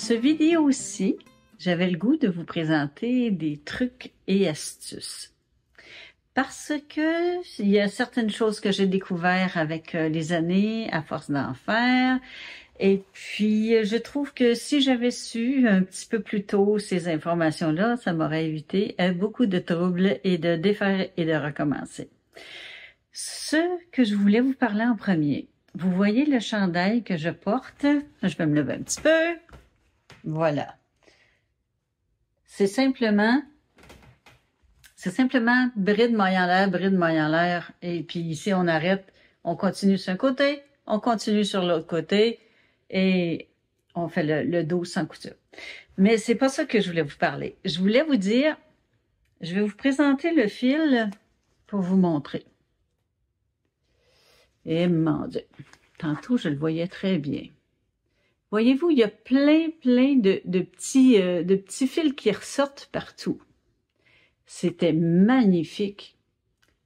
ce vidéo-ci, j'avais le goût de vous présenter des trucs et astuces. Parce que il y a certaines choses que j'ai découvertes avec les années, à force d'en faire. Et puis, je trouve que si j'avais su un petit peu plus tôt ces informations-là, ça m'aurait évité beaucoup de troubles et de défaire et de recommencer. Ce que je voulais vous parler en premier, vous voyez le chandail que je porte? Je vais me lever un petit peu. Voilà. C'est simplement bride, maille en l'air, bride, maille en l'air. Et puis ici, on arrête, on continue sur un côté, on continue sur l'autre côté et on fait le dos sans couture. Mais c'est pas ça que je voulais vous parler. Je voulais vous dire, je vais vous présenter le fil pour vous montrer. Et mon Dieu, tantôt je le voyais très bien. Voyez-vous, il y a plein de petits fils qui ressortent partout. C'était magnifique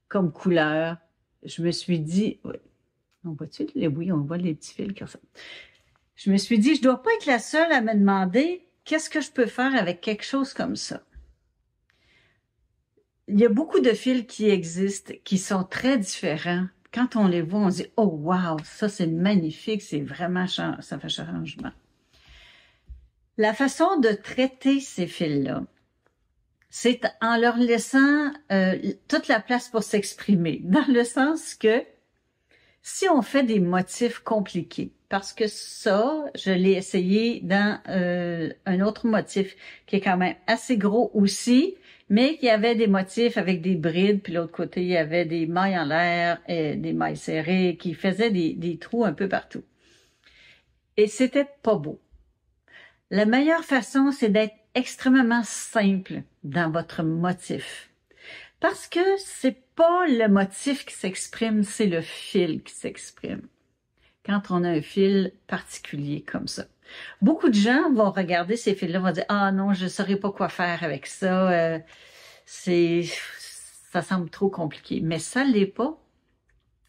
comme couleur. Je me suis dit, ouais, on voit-tu? Oui, on voit les petits fils qui ressortent. Je me suis dit, je dois pas être la seule à me demander qu'est-ce que je peux faire avec quelque chose comme ça. Il y a beaucoup de fils qui existent, qui sont très différents. Quand on les voit, on se dit, oh wow, ça c'est magnifique, c'est vraiment, ça fait changement. La façon de traiter ces fils-là, c'est en leur laissant toute la place pour s'exprimer, dans le sens que si on fait des motifs compliqués, parce que ça, je l'ai essayé dans un autre motif qui est quand même assez gros aussi, mais qui avait des motifs avec des brides, puis l'autre côté, il y avait des mailles en l'air et des mailles serrées qui faisaient des trous un peu partout. Et c'était pas beau. La meilleure façon, c'est d'être extrêmement simple dans votre motif. Parce que c'est pas le motif qui s'exprime, c'est le fil qui s'exprime. Quand on a un fil particulier comme ça. Beaucoup de gens vont regarder ces fils-là, vont dire « Ah non, je ne saurais pas quoi faire avec ça, ça semble trop compliqué. » Mais ça ne l'est pas.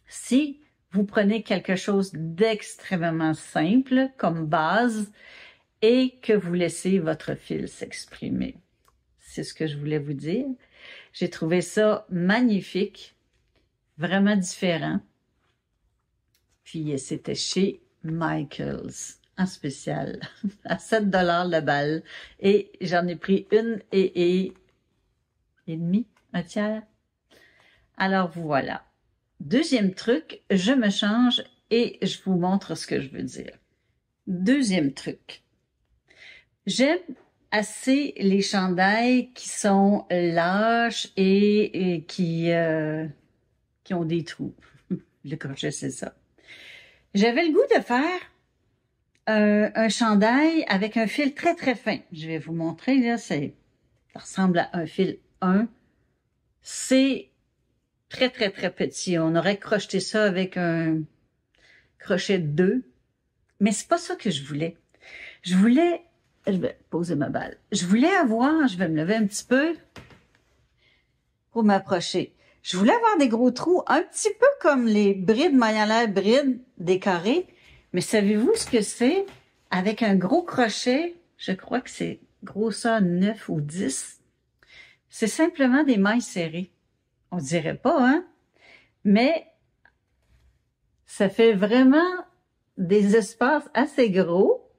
Si vous prenez quelque chose d'extrêmement simple comme base et que vous laissez votre fil s'exprimer. C'est ce que je voulais vous dire. J'ai trouvé ça magnifique, vraiment différent. Puis c'était chez Michaels, en spécial, à 7 $ la balle. Et j'en ai pris une et demi, un tiers. Alors voilà. Deuxième truc, je me change et je vous montre ce que je veux dire. Deuxième truc. J'aime assez les chandails qui sont lâches et qui ont des trous. Le crochet, c'est ça. J'avais le goût de faire un chandail avec un fil très fin. Je vais vous montrer, là, ça ressemble à un fil 1. C'est très petit. On aurait crocheté ça avec un crochet 2. Mais c'est pas ça que je voulais. Je vais poser ma balle. Je voulais avoir, je vais me lever un petit peu pour m'approcher. Je voulais avoir des gros trous, un petit peu comme les brides maille en l'air, brides des carrés. Mais savez-vous ce que c'est? Avec un gros crochet, je crois que c'est grosseur 9 ou 10. C'est simplement des mailles serrées. On dirait pas, hein? Mais ça fait vraiment des espaces assez gros,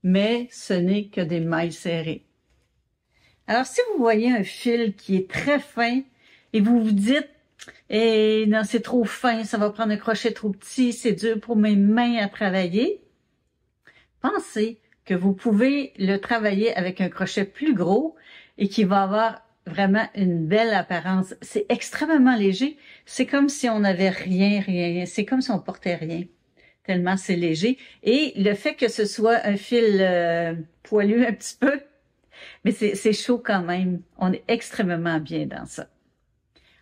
mais ce n'est que des mailles serrées. Alors, si vous voyez un fil qui est très fin et vous vous dites « Eh non, c'est trop fin, ça va prendre un crochet trop petit, c'est dur pour mes mains à travailler », pensez que vous pouvez le travailler avec un crochet plus gros et qui va avoir vraiment une belle apparence. C'est extrêmement léger. C'est comme si on n'avait rien. C'est comme si on portait rien. Tellement c'est léger. Et le fait que ce soit un fil poilu un petit peu, mais c'est chaud quand même. On est extrêmement bien dans ça.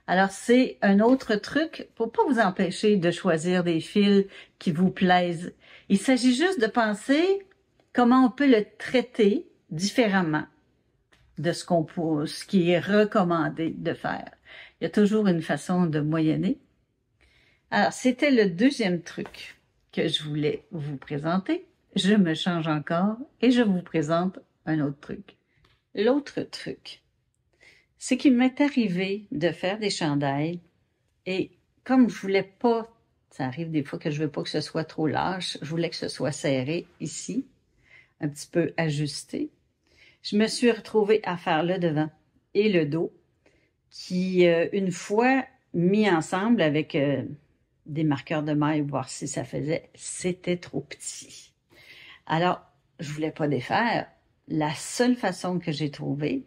Alors, c'est un autre truc pour pas vous empêcher de choisir des fils qui vous plaisent. Il s'agit juste de penser comment on peut le traiter différemment de ce qui est recommandé de faire. Il y a toujours une façon de moyenner. Alors, c'était le deuxième truc que je voulais vous présenter. je me change encore et je vous présente un autre truc. L'autre truc, c'est qu'il m'est arrivé de faire des chandails et comme je voulais pas, ça arrive des fois que je veux pas que ce soit trop lâche, je voulais que ce soit serré ici, un petit peu ajusté. Je me suis retrouvée à faire le devant et le dos qui, une fois mis ensemble avec des marqueurs de maille, voir si ça faisait, c'était trop petit. Alors, je voulais pas défaire. La seule façon que j'ai trouvée,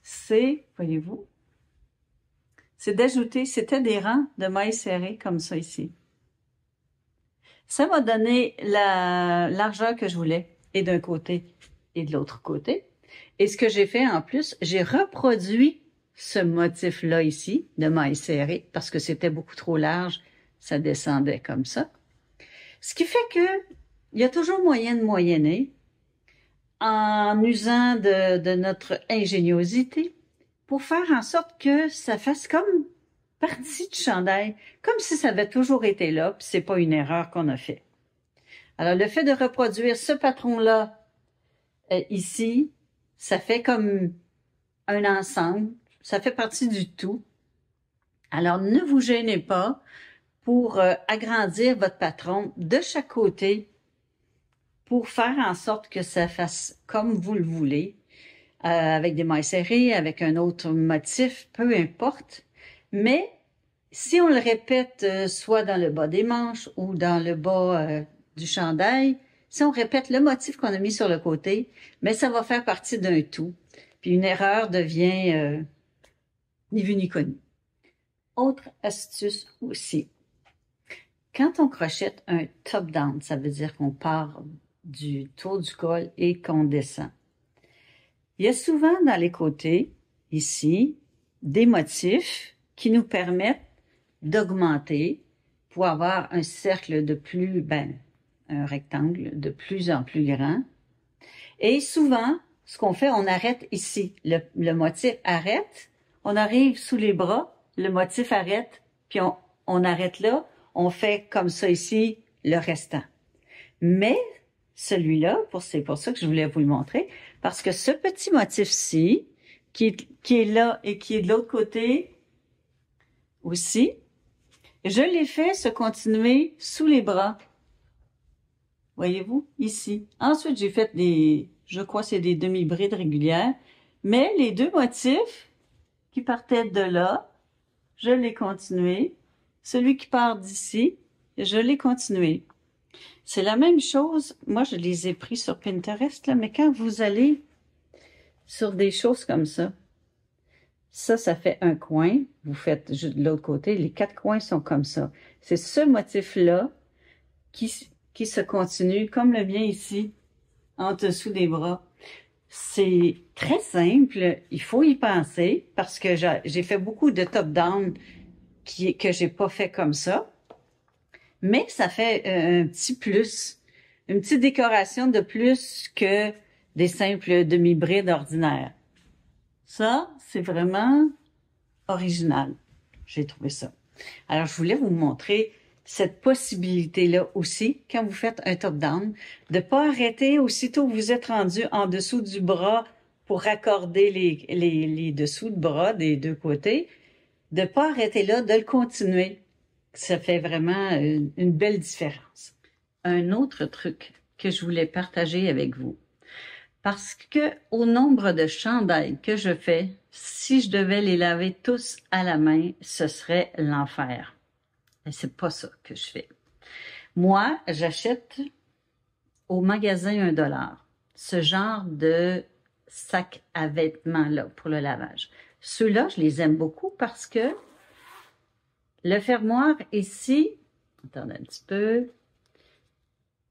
c'est, voyez-vous, c'est d'ajouter, c'était des rangs de mailles serrées comme ça ici. Ça m'a donné la largeur que je voulais, et d'un côté et de l'autre côté. Et ce que j'ai fait en plus, j'ai reproduit ce motif-là ici, de mailles serrées, parce que c'était beaucoup trop large, ça descendait comme ça. Ce qui fait que il y a toujours moyen de moyenner en usant de notre ingéniosité pour faire en sorte que ça fasse comme partie du chandail, comme si ça avait toujours été là, puis c'est pas une erreur qu'on a fait. Alors, le fait de reproduire ce patron-là ici, ça fait comme un ensemble, ça fait partie du tout. Alors, ne vous gênez pas pour agrandir votre patron de chaque côté pour faire en sorte que ça fasse comme vous le voulez, avec des mailles serrées, avec un autre motif, peu importe. Mais si on le répète soit dans le bas des manches ou dans le bas du chandail, si on répète le motif qu'on a mis sur le côté, mais ça va faire partie d'un tout. Puis une erreur devient ni vu ni connu. Autre astuce aussi. Quand on crochette un top-down, ça veut dire qu'on part du tour du col et qu'on descend. Il y a souvent dans les côtés, ici, des motifs qui nous permettent d'augmenter pour avoir un cercle de plus, un rectangle de plus en plus grand. Et souvent, ce qu'on fait, on arrête ici. Le motif arrête, on arrive sous les bras, le motif arrête, puis on arrête là, on fait comme ça ici, le restant. Mais celui-là, c'est pour ça que je voulais vous le montrer, parce que ce petit motif-ci, qui est là et qui est de l'autre côté aussi, je l'ai fait se continuer sous les bras. Voyez-vous, ici. Ensuite, j'ai fait je crois que c'est des demi-brides régulières, mais les deux motifs qui partaient de là, je l'ai continué. Celui qui part d'ici, je l'ai continué. C'est la même chose. Moi, je les ai pris sur Pinterest, là, mais quand vous allez sur des choses comme ça, ça fait un coin. Vous faites de l'autre côté. Les 4 coins sont comme ça. C'est ce motif-là qui se continue, comme le mien ici, en dessous des bras. C'est très simple. Il faut y penser parce que j'ai fait beaucoup de top-down que j'ai pas fait comme ça. Mais ça fait un petit plus, une petite décoration de plus que des simples demi-brides ordinaires. Ça, c'est vraiment original. J'ai trouvé ça. Alors, je voulais vous montrer cette possibilité-là aussi, quand vous faites un top-down, de pas arrêter aussitôt que vous êtes rendu en dessous du bras pour raccorder les dessous de bras des deux côtés, de pas arrêter là, de le continuer. Ça fait vraiment une belle différence. Un autre truc que je voulais partager avec vous, parce que au nombre de chandails que je fais, si je devais les laver tous à la main, ce serait l'enfer. Et c'est pas ça que je fais. Moi, j'achète au magasin $1 ce genre de sac à vêtements-là pour le lavage. Ceux-là, je les aime beaucoup parce que le fermoir ici, attendez un petit peu,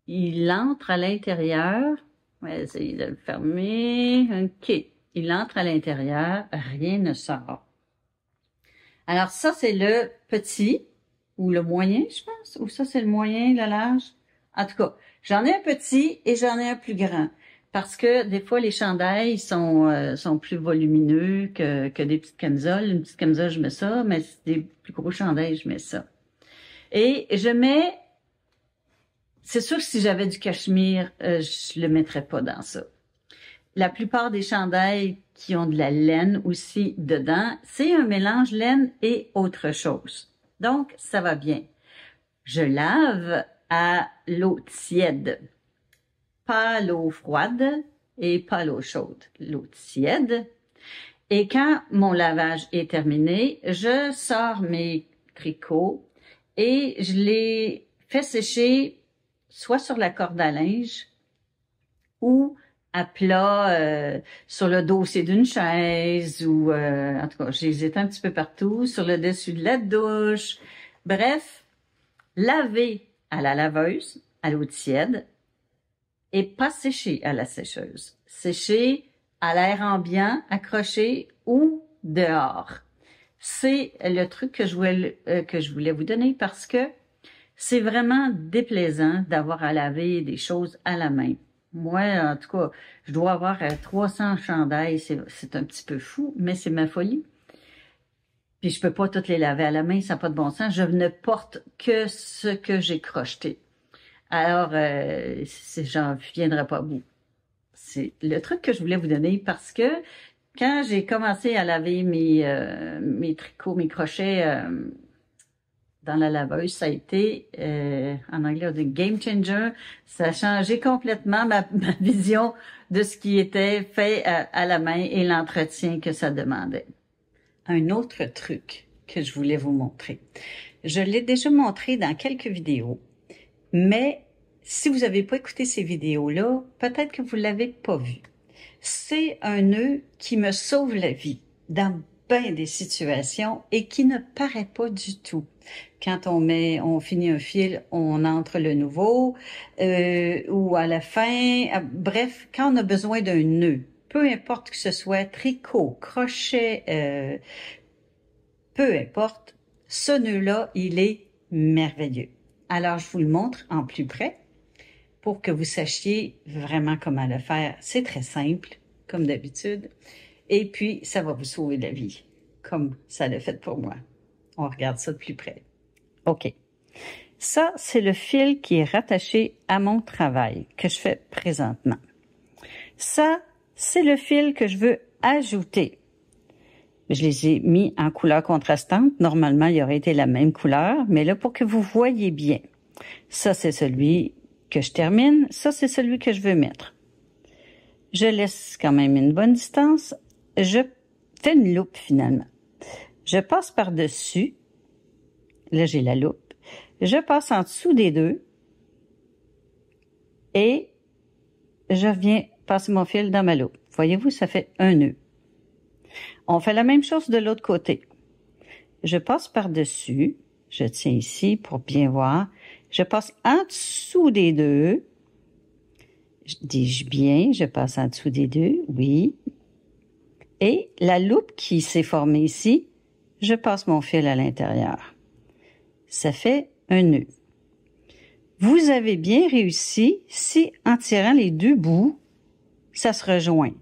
il entre à l'intérieur. On va essayer de le fermer. OK. Il entre à l'intérieur, rien ne sort. Alors ça, c'est le petit ou le moyen, je pense. Ou ça, c'est le moyen, le large. En tout cas, j'en ai un petit et j'en ai un plus grand. Parce que des fois, les chandails sont plus volumineux que des petites camisoles. Une petite camisole, je mets ça, mais des plus gros chandails, je mets ça. Et je mets C'est sûr que si j'avais du cachemire, je le mettrais pas dans ça. La plupart des chandails qui ont de la laine aussi dedans, c'est un mélange laine et autre chose. Donc, ça va bien. Je lave à l'eau tiède, pas l'eau froide et pas l'eau chaude, l'eau tiède. Et quand mon lavage est terminé, je sors mes tricots et je les fais sécher soit sur la corde à linge ou à plat sur le dossier d'une chaise ou en tout cas, je les étends un petit peu partout, sur le dessus de la douche. Bref, laver à la laveuse, à l'eau tiède et pas sécher à la sécheuse. Sécher à l'air ambiant, accroché ou dehors. C'est le truc que je voulais vous donner parce que c'est vraiment déplaisant d'avoir à laver des choses à la main. Moi, en tout cas, je dois avoir 300 chandails, c'est un petit peu fou, mais c'est ma folie. Puis je peux pas toutes les laver à la main, ça n'a pas de bon sens. Je ne porte que ce que j'ai crocheté. Alors, j'en viendrai pas à bout. C'est le truc que je voulais vous donner parce que quand j'ai commencé à laver mes tricots, mes crochets dans la laveuse, ça a été, en anglais on dit game changer. Ça a changé complètement ma vision de ce qui était fait à la main et l'entretien que ça demandait. Un autre truc que je voulais vous montrer. Je l'ai déjà montré dans quelques vidéos, mais si vous n'avez pas écouté ces vidéos-là, peut-être que vous ne l'avez pas vu. C'est un nœud qui me sauve la vie dans bien des situations et qui ne paraît pas du tout. Quand on finit un fil, on entre le nouveau ou à la fin. Bref, quand on a besoin d'un nœud, peu importe que ce soit tricot, crochet, peu importe, ce nœud-là, il est merveilleux. Alors, je vous le montre en plus près pour que vous sachiez vraiment comment le faire. C'est très simple, comme d'habitude. Et puis, ça va vous sauver la vie, comme ça l'a fait pour moi. On regarde ça de plus près. OK. Ça, c'est le fil qui est rattaché à mon travail que je fais présentement. Ça, c'est le fil que je veux ajouter. Je les ai mis en couleur contrastante. Normalement, il aurait été la même couleur, mais là, pour que vous voyez bien. Ça, c'est celui que je termine. Ça, c'est celui que je veux mettre. Je laisse quand même une bonne distance. Je fais une loupe, finalement. Je passe par-dessus. Là, j'ai la loupe. Je passe en dessous des deux. Et je viens passer mon fil dans ma loupe. Voyez-vous, ça fait un nœud. On fait la même chose de l'autre côté. Je passe par-dessus. Je tiens ici pour bien voir. Je passe en dessous des deux. Dis-je bien, je passe en dessous des deux, oui. Et la loupe qui s'est formée ici, je passe mon fil à l'intérieur. Ça fait un nœud. Vous avez bien réussi si en tirant les deux bouts, ça se rejoint.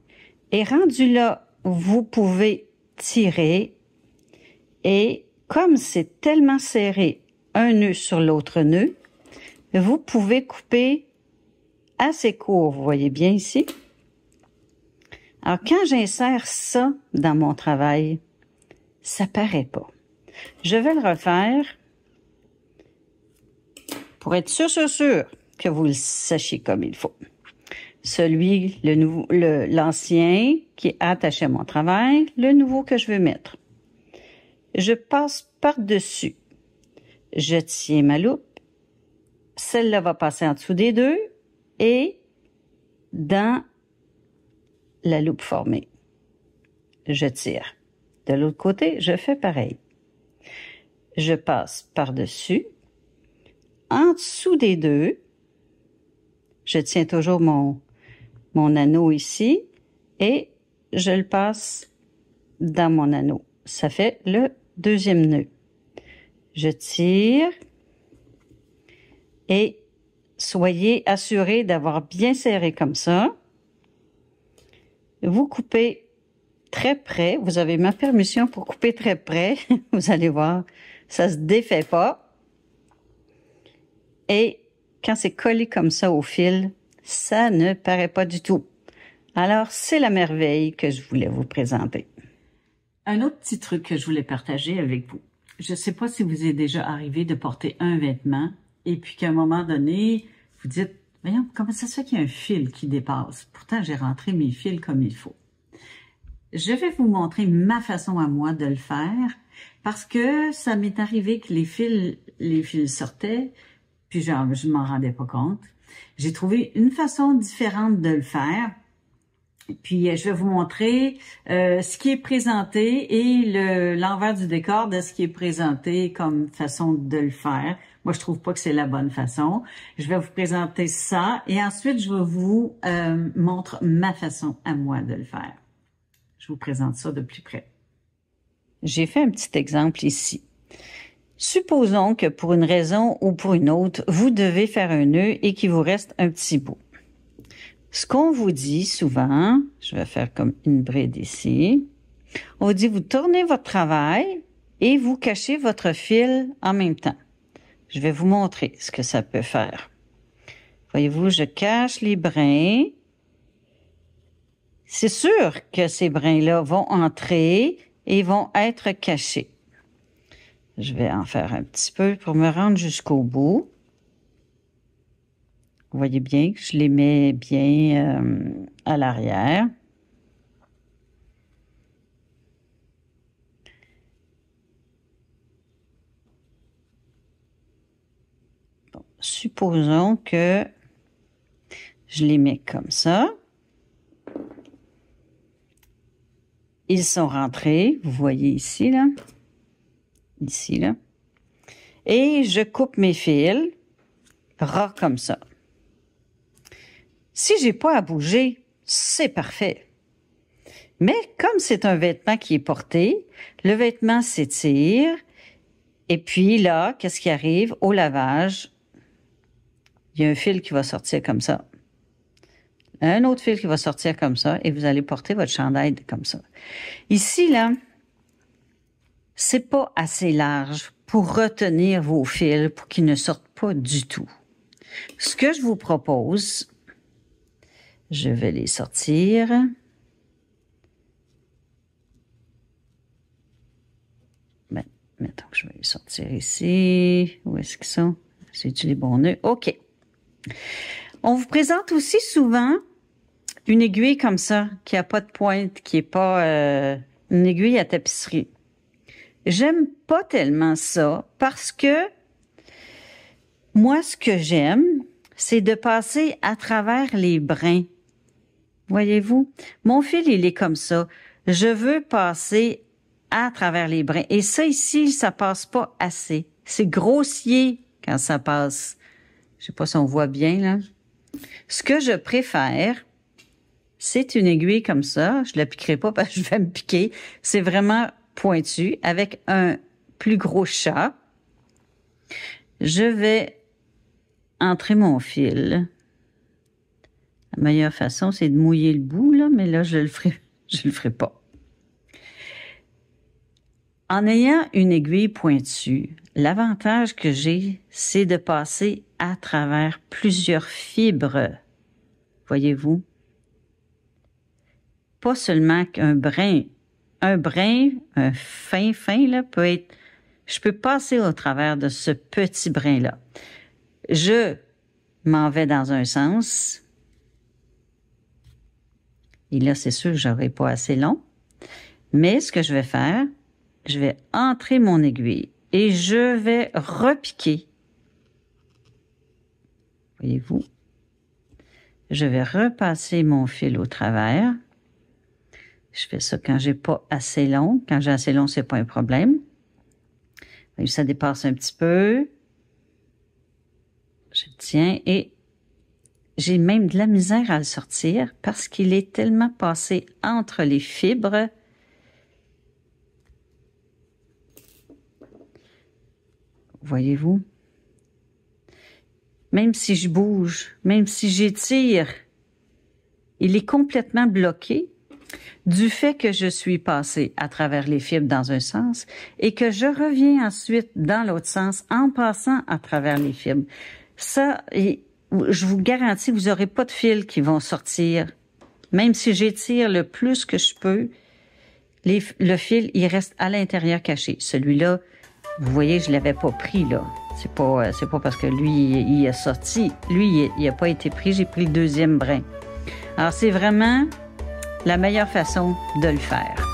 Et rendu là, vous pouvez tirer et comme c'est tellement serré, un nœud sur l'autre nœud, vous pouvez couper assez court, vous voyez bien ici. Alors, quand j'insère ça dans mon travail, ça paraît pas. Je vais le refaire pour être sûr que vous le sachiez comme il faut. Celui, l'ancien qui est attaché à mon travail, le nouveau que je veux mettre. Je passe par-dessus. Je tiens ma loupe. Celle-là va passer en dessous des deux et dans la loupe formée. Je tire. De l'autre côté, je fais pareil. Je passe par-dessus. En dessous des deux, je tiens toujours mon anneau ici et je le passe dans mon anneau. Ça fait le deuxième nœud. Je tire et soyez assurés d'avoir bien serré comme ça. Vous coupez très près. Vous avez ma permission pour couper très près. Vous allez voir, ça se défait pas. Et quand c'est collé comme ça au fil, ça ne paraît pas du tout. Alors, c'est la merveille que je voulais vous présenter. Un autre petit truc que je voulais partager avec vous. Je ne sais pas si vous est déjà arrivé de porter un vêtement et puis qu'à un moment donné, vous dites, voyons, comment ça se fait qu'il y a un fil qui dépasse? Pourtant, j'ai rentré mes fils comme il faut. Je vais vous montrer ma façon à moi de le faire parce que ça m'est arrivé que les fils sortaient, puis je ne m'en rendais pas compte. J'ai trouvé une façon différente de le faire. Puis je vais vous montrer ce qui est présenté et l'envers du décor de ce qui est présenté comme façon de le faire. Moi, je trouve pas que c'est la bonne façon. Je vais vous présenter ça et ensuite, je vais vous montrer ma façon à moi de le faire. Je vous présente ça de plus près. J'ai fait un petit exemple ici. Supposons que pour une raison ou pour une autre, vous devez faire un nœud et qu'il vous reste un petit bout. Ce qu'on vous dit souvent, je vais faire comme une bride ici, on vous dit vous tournez votre travail et vous cachez votre fil en même temps. Je vais vous montrer ce que ça peut faire. Voyez-vous, je cache les brins. C'est sûr que ces brins-là vont entrer et vont être cachés. Je vais en faire un petit peu pour me rendre jusqu'au bout. Vous voyez bien que je les mets bien à l'arrière. Bon, supposons que je les mets comme ça. Ils sont rentrés, vous voyez ici, là. Ici, là. Et je coupe mes fils ras comme ça. Si j'ai pas à bouger, c'est parfait. Mais comme c'est un vêtement qui est porté, le vêtement s'étire et puis là, qu'est-ce qui arrive? Au lavage, il y a un fil qui va sortir comme ça. Un autre fil qui va sortir comme ça et vous allez porter votre chandail comme ça. Ici, là, c'est pas assez large pour retenir vos fils pour qu'ils ne sortent pas du tout. Ce que je vous propose, je vais les sortir. Ben, mettons que je vais les sortir ici. Où est-ce qu'ils sont? C'est-tu les bons nœuds? OK. On vous présente aussi souvent une aiguille comme ça, qui n'a pas de pointe, qui n'est pas une aiguille à tapisserie. J'aime pas tellement ça parce que moi, ce que j'aime, c'est de passer à travers les brins. Voyez-vous? Mon fil, il est comme ça. Je veux passer à travers les brins. Et ça ici, ça passe pas assez. C'est grossier quand ça passe. Je sais pas si on voit bien, là. Ce que je préfère, c'est une aiguille comme ça. Je la piquerai pas parce que je vais me piquer. C'est vraiment pointu avec un plus gros chat. Je vais entrer mon fil. La meilleure façon, c'est de mouiller le bout, là, mais là, je le ferai pas. En ayant une aiguille pointue, l'avantage que j'ai, c'est de passer à travers plusieurs fibres. Voyez-vous? Pas seulement qu'un brin. Un brin, un fin, là, peut être... Je peux passer au travers de ce petit brin-là. Je m'en vais dans un sens. Et là, c'est sûr que j'aurai pas assez long. Mais ce que je vais faire, je vais entrer mon aiguille et je vais repiquer. Voyez-vous? Je vais repasser mon fil au travers. Je fais ça quand j'ai pas assez long. Quand j'ai assez long, c'est pas un problème. Ça dépasse un petit peu. Je tiens et j'ai même de la misère à le sortir parce qu'il est tellement passé entre les fibres. Voyez-vous? Même si je bouge, même si j'étire, il est complètement bloqué du fait que je suis passée à travers les fibres dans un sens et que je reviens ensuite dans l'autre sens en passant à travers les fibres. Ça, je vous garantis que vous n'aurez pas de fils qui vont sortir. Même si j'étire le plus que je peux, le fil, il reste à l'intérieur caché. Celui-là, vous voyez, je l'avais pas pris, là. C'est pas parce que lui, il est sorti. Lui, il a pas été pris. J'ai pris le deuxième brin. Alors, c'est vraiment la meilleure façon de le faire.